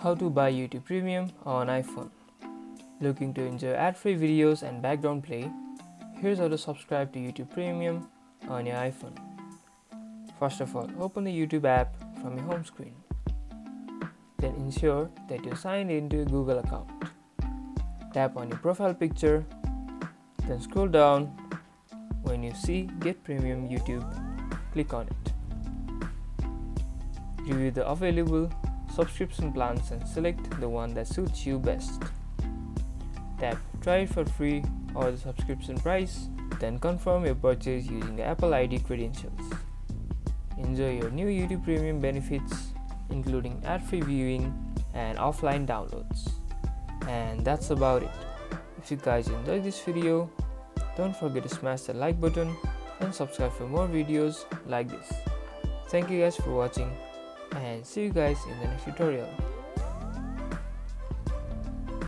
How to buy YouTube Premium on iPhone. Looking to enjoy ad-free videos and background play? Here's how to subscribe to YouTube Premium on your iPhone. First of all, open the YouTube app from your home screen. Then ensure that you're signed into your Google account. Tap on your profile picture, then scroll down. When you see Get Premium YouTube, click on it. Review the available subscription plans and select the one that suits you best. Tap Try it for free or the subscription price, then confirm your purchase using the Apple ID credentials. Enjoy your new YouTube Premium benefits, including ad-free viewing and offline downloads. And that's about it. If you guys enjoyed this video, don't forget to smash the like button and subscribe for more videos like this. Thank you guys for watching, and see you guys in the next tutorial.